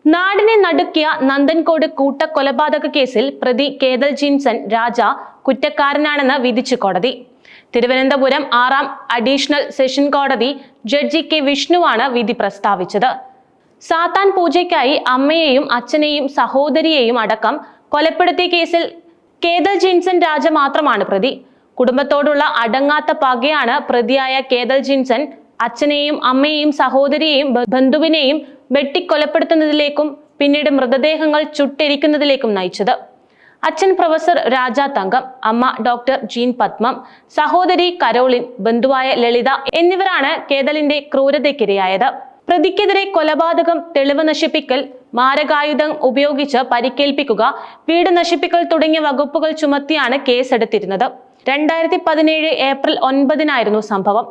നാടിനെ നടുക്കിയ നന്ദൻകോട് കൂട്ടക്കൊലപാതക കേസിൽ പ്രതി കേതൽ ജിൻസൺ രാജ കുറ്റക്കാരനാണെന്ന് വിധിച്ചു കോടതി. തിരുവനന്തപുരം 6ാം അഡീഷണൽ സെഷൻ കോടതി ജഡ്ജി കെ വിഷ്ണുവാണ് വിധി പ്രസ്താവിച്ചത്. സാത്താൻ പൂജയ്ക്കായി അമ്മയെയും അച്ഛനെയും സഹോദരിയെയും അടക്കം കൊലപ്പെടുത്തിയ കേസിൽ കേതൽ ജിൻസൺ രാജ മാത്രമാണ് പ്രതി. കുടുംബത്തോടുള്ള അടങ്ങാത്ത പകയാണ് പ്രതിയായ കേതൽ ജിൻസൺ അച്ഛനെയും അമ്മയെയും സഹോദരിയെയും ബന്ധുവിനെയും വെട്ടിക്കൊലപ്പെടുത്തുന്നതിലേക്കും പിന്നീട് മൃതദേഹങ്ങൾ ചുട്ടെരിക്കുന്നതിലേക്കും നയിച്ചത്. അച്ഛൻ പ്രൊഫസർ രാജ തങ്കം, അമ്മ ഡോക്ടർ ജീൻ പത്മം, സഹോദരി കരോളിൻ, ബന്ധുവായ ലളിത എന്നിവരാണ് കേതലിന്റെ ക്രൂരതയ്ക്കിരയായത്. പ്രതിക്കെതിരെ കൊലപാതകം, തെളിവ് നശിപ്പിക്കൽ, മാരകായുധം ഉപയോഗിച്ച് പരിക്കേൽപ്പിക്കുക, വീട് നശിപ്പിക്കൽ തുടങ്ങിയ വകുപ്പുകൾ ചുമത്തിയാണ് കേസെടുത്തിരുന്നത്. 2017 ഏപ്രിൽ 9 സംഭവം.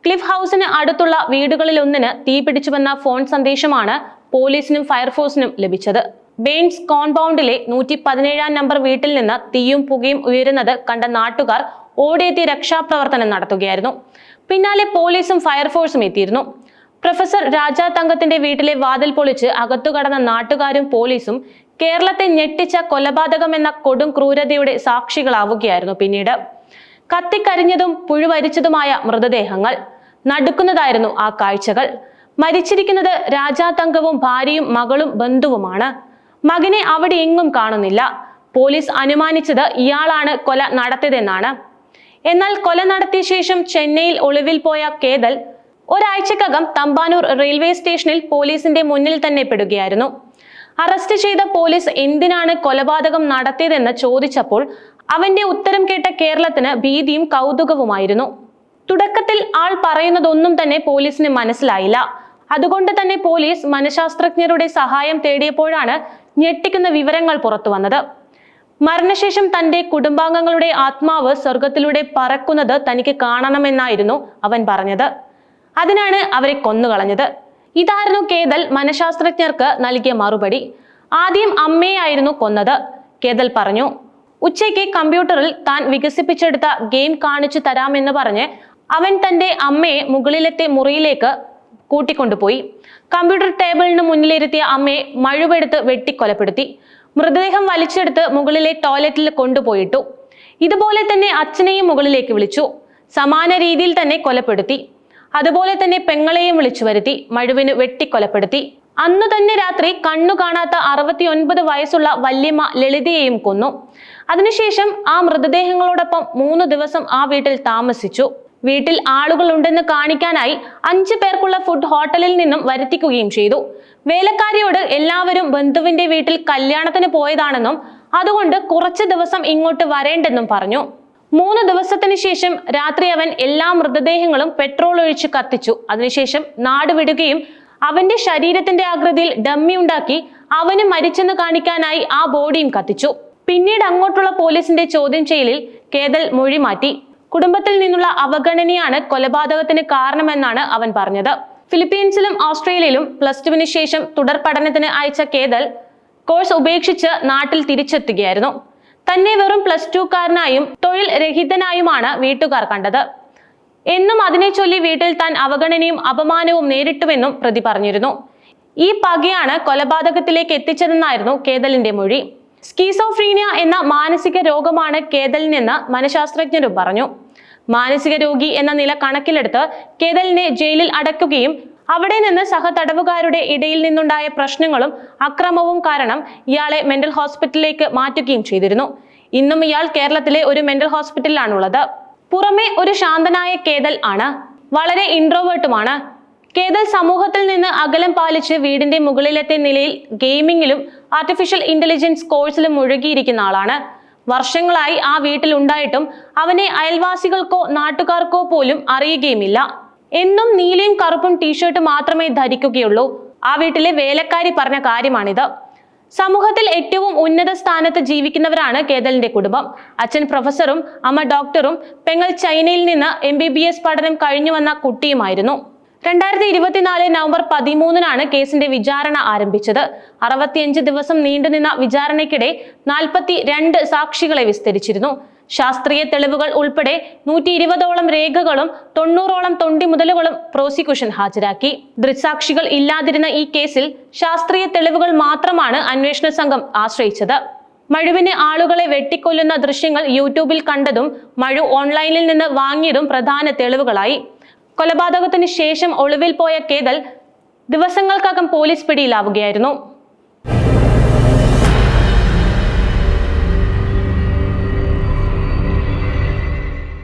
ക്ലിഫ് ഹൗസിന് അടുത്തുള്ള വീടുകളിലൊന്നിന് തീപിടിച്ചുവെന്ന ഫോൺ സന്ദേശമാണ് പോലീസിനും ഫയർഫോഴ്സിനും ലഭിച്ചത്. ബെയിൻസ് കോമ്പൗണ്ടിലെ 117 നമ്പർ വീട്ടിൽ നിന്ന് തീയും പുകയും ഉയരുന്നത് കണ്ട നാട്ടുകാർ ഓടിയെത്തി രക്ഷാപ്രവർത്തനം നടത്തുകയായിരുന്നു. പിന്നാലെ പോലീസും ഫയർഫോഴ്സും എത്തിയിരുന്നു. പ്രൊഫസർ രാജ തങ്കത്തിന്റെ വീട്ടിലെ വാതിൽ പൊളിച്ച് അകത്തുകടന്ന നാട്ടുകാരും പോലീസും കേരളത്തെ ഞെട്ടിച്ച കൊലപാതകം എന്ന കൊടും ക്രൂരതയുടെ സാക്ഷികളാവുകയായിരുന്നു. പിന്നീട് കത്തിക്കരിഞ്ഞതും പുഴുവരിച്ചതുമായ മൃതദേഹങ്ങൾ, നടുക്കുന്നതായിരുന്നു ആ കാഴ്ചകൾ. മരിച്ചിരിക്കുന്നത് രാജാ തങ്കവും ഭാര്യയും മകളും ബന്ധുവുമാണ്. മകനെ അവിടെ എങ്ങും കാണുന്നില്ല. പോലീസ് അനുമാനിച്ചത് ഇയാളാണ് കൊല നടത്തിയതെന്നാണ്. എന്നാൽ കൊല നടത്തിയ ശേഷം ചെന്നൈയിൽ ഒളിവിൽ പോയ കേതൽ ഒരാഴ്ചക്കകം തമ്പാനൂർ റെയിൽവേ സ്റ്റേഷനിൽ പോലീസിന്റെ മുന്നിൽ തന്നെ പെടുകയായിരുന്നു. അറസ്റ്റ് ചെയ്ത പോലീസ് എന്തിനാണ് കൊലപാതകം നടത്തിയതെന്ന് ചോദിച്ചപ്പോൾ അവന്റെ ഉത്തരം കേട്ട കേരളത്തിന് ഭീതിയും കൗതുകവുമായിരുന്നു. തുടക്കത്തിൽ ആൾ പറയുന്നതൊന്നും തന്നെ പോലീസിന് മനസ്സിലായില്ല. അതുകൊണ്ട് തന്നെ പോലീസ് മനഃശാസ്ത്രജ്ഞരുടെ സഹായം തേടിയപ്പോഴാണ് ഞെട്ടിക്കുന്ന വിവരങ്ങൾ പുറത്തു വന്നത്. മരണശേഷം തന്റെ കുടുംബാംഗങ്ങളുടെ ആത്മാവ് സ്വർഗത്തിലൂടെ പറക്കുന്നത് തനിക്ക് കാണണമെന്നായിരുന്നു അവൻ പറഞ്ഞത്. അതിനാണ് അവരെ കൊന്നുകളഞ്ഞത്. ഇതായിരുന്നു കേതൽ മനഃശാസ്ത്രജ്ഞർക്ക് നൽകിയ മറുപടി. ആദ്യം അമ്മയായിരുന്നു കൊന്നത്, കേതൽ പറഞ്ഞു. ഉച്ചയ്ക്ക് കമ്പ്യൂട്ടറിൽ താൻ വികസിപ്പിച്ചെടുത്ത ഗെയിം കാണിച്ചു തരാമെന്ന് പറഞ്ഞ് അവൻ തന്റെ അമ്മയെ മുകളിലത്തെ മുറിയിലേക്ക് കൂട്ടിക്കൊണ്ടുപോയി. കമ്പ്യൂട്ടർ ടേബിളിന് മുന്നിലിരുത്തിയ അമ്മയെ മഴുവെടുത്ത് വെട്ടിക്കൊലപ്പെടുത്തി. മൃതദേഹം വലിച്ചെടുത്ത് മുകളിലെ ടോയ്ലറ്റിൽ കൊണ്ടുപോയിട്ടു. ഇതുപോലെ തന്നെ അച്ഛനെയും മുകളിലേക്ക് വിളിച്ചു. സമാന രീതിയിൽ തന്നെ കൊലപ്പെടുത്തി. അതുപോലെ തന്നെ പെങ്ങളെയും വിളിച്ചു വരുത്തി മഴുവിന് വെട്ടിക്കൊലപ്പെടുത്തി. അന്നു തന്നെ രാത്രി കണ്ണു കാണാത്ത 69 വയസ്സുള്ള വല്യമ്മ ലളിതയെയും കൊന്നു. അതിനുശേഷം ആ മൃതദേഹങ്ങളോടൊപ്പം 3 ദിവസം ആ വീട്ടിൽ താമസിച്ചു. വീട്ടിൽ ആളുകൾ ഉണ്ടെന്ന് കാണിക്കാനായി 5 പേർക്കുള്ള ഫുഡ് ഹോട്ടലിൽ നിന്നും വരുത്തിക്കുകയും ചെയ്തു. വേലക്കാരിയോട് എല്ലാവരും ബന്ധുവിന്റെ വീട്ടിൽ കല്യാണത്തിന് പോയതാണെന്നും അതുകൊണ്ട് കുറച്ച് ദിവസം ഇങ്ങോട്ട് വരേണ്ടെന്നും പറഞ്ഞു. 3 ദിവസത്തിന് ശേഷം രാത്രി അവൻ എല്ലാ മൃതദേഹങ്ങളും പെട്രോൾ ഒഴിച്ച് കത്തിച്ചു. അതിനുശേഷം നാട് വിടുകയും അവന്റെ ശരീരത്തിന്റെ ആകൃതിയിൽ ഡമ്മി ഉണ്ടാക്കി അവന് മരിച്ചെന്ന് കാണിക്കാനായി ആ ബോഡിയും കത്തിച്ചു. പിന്നീട് അങ്ങോട്ടുള്ള പോലീസിന്റെ ചോദ്യം ചെയ്യലിൽ കേതൽ മൊഴി മാറ്റി. കുടുംബത്തിൽ നിന്നുള്ള അവഗണനയാണ് കൊലപാതകത്തിന് കാരണമെന്നാണ് അവൻ പറഞ്ഞത്. ഫിലിപ്പീൻസിലും ഓസ്ട്രേലിയയിലും +2 ശേഷം തുടർ പഠനത്തിന് അയച്ച കേതൽ കോഴ്സ് ഉപേക്ഷിച്ച് നാട്ടിൽ തിരിച്ചെത്തുകയായിരുന്നു. തന്നെ വെറും +2കാരനായും തൊഴിൽ രഹിതനായുമാണ് വീട്ടുകാർ കണ്ടത് എന്നും അതിനെ ചൊല്ലി വീട്ടിൽ താൻ അവഗണനയും അപമാനവും നേരിട്ടുവെന്നും പ്രതി പറഞ്ഞിരുന്നു. ഈ പകയാണ് കൊലപാതകത്തിലേക്ക് എത്തിച്ചതെന്നായിരുന്നു കേതലിന്റെ മൊഴി. സ്കീസോഫ്രീനിയ എന്ന മാനസിക രോഗമാണ് കേതലിനെന്ന് മനഃശാസ്ത്രജ്ഞരും പറഞ്ഞു. മാനസിക രോഗി എന്ന നില കണക്കിലെടുത്ത് കേതലിനെ ജയിലിൽ അടയ്ക്കുകയും അവിടെ നിന്ന് സഹതടവുകാരുടെ ഇടയിൽ നിന്നുണ്ടായ പ്രശ്നങ്ങളും അക്രമവും കാരണം ഇയാളെ മെന്റൽ ഹോസ്പിറ്റലിലേക്ക് മാറ്റുകയും ചെയ്തിരുന്നു. ഇന്നും ഇയാൾ കേരളത്തിലെ ഒരു മെന്റൽ ഹോസ്പിറ്റലിലാണുള്ളത്. പുറമെ ഒരു ശാന്തനായ കേതൽ ആണ്. വളരെ ഇൻട്രോവേർട്ടുമാണ്. കേതൽ സമൂഹത്തിൽ നിന്ന് അകലം പാലിച്ച് വീടിന്റെ മുകളിലത്തെ നിലയിൽ ഗെയിമിങ്ങിലും ആർട്ടിഫിഷ്യൽ ഇന്റലിജൻസ് കോഴ്സിലും മുഴുകിയിരിക്കുന്ന ആളാണ്. വർഷങ്ങളായി ആ വീട്ടിൽ ഉണ്ടായിട്ടും അവനെ അയൽവാസികൾക്കോ നാട്ടുകാർക്കോ പോലും അറിയുകയുമില്ല. എന്നും നീലയും കറുപ്പും ടീഷർട്ട് മാത്രമേ ധരിക്കുകയുള്ളൂ. ആ വീട്ടിലെ വേലക്കാരി പറഞ്ഞ കാര്യമാണിത്. സമൂഹത്തിൽ ഏറ്റവും ഉന്നത സ്ഥാനത്ത് ജീവിക്കുന്നവരാണ് കേതലിന്റെ കുടുംബം. അച്ഛൻ പ്രൊഫസറും അമ്മ ഡോക്ടറും പെങ്ങൾ ചൈനയിൽ നിന്ന് MBBS പഠനം കഴിഞ്ഞു വന്ന കുട്ടിയുമായിരുന്നു. 2024 നവംബർ 13 കേസിന്റെ വിചാരണ ആരംഭിച്ചത്. 65 ദിവസം നീണ്ടുനിന്ന വിചാരണയ്ക്കിടെ 42 സാക്ഷികളെ വിസ്തരിച്ചിരുന്നു. ശാസ്ത്രീയ തെളിവുകൾ ഉൾപ്പെടെ 120ഓളം രേഖകളും 90ഓളം തൊണ്ടിമുതലുകളും പ്രോസിക്യൂഷൻ ഹാജരാക്കി. ദൃക്സാക്ഷികൾ ഇല്ലാതിരുന്ന ഈ കേസിൽ ശാസ്ത്രീയ തെളിവുകൾ മാത്രമാണ് അന്വേഷണ സംഘം ആശ്രയിച്ചത്. മഴുവിന് ആളുകളെ വെട്ടിക്കൊല്ലുന്ന ദൃശ്യങ്ങൾ യൂട്യൂബിൽ കണ്ടതും മഴു ഓൺലൈനിൽ നിന്ന് വാങ്ങിയതും പ്രധാന തെളിവുകളായി. കൊലപാതകത്തിന് ശേഷം ഒളിവിൽ പോയ കേതൽ ദിവസങ്ങൾക്കകം പോലീസ് പിടിയിലാവുകയായിരുന്നു.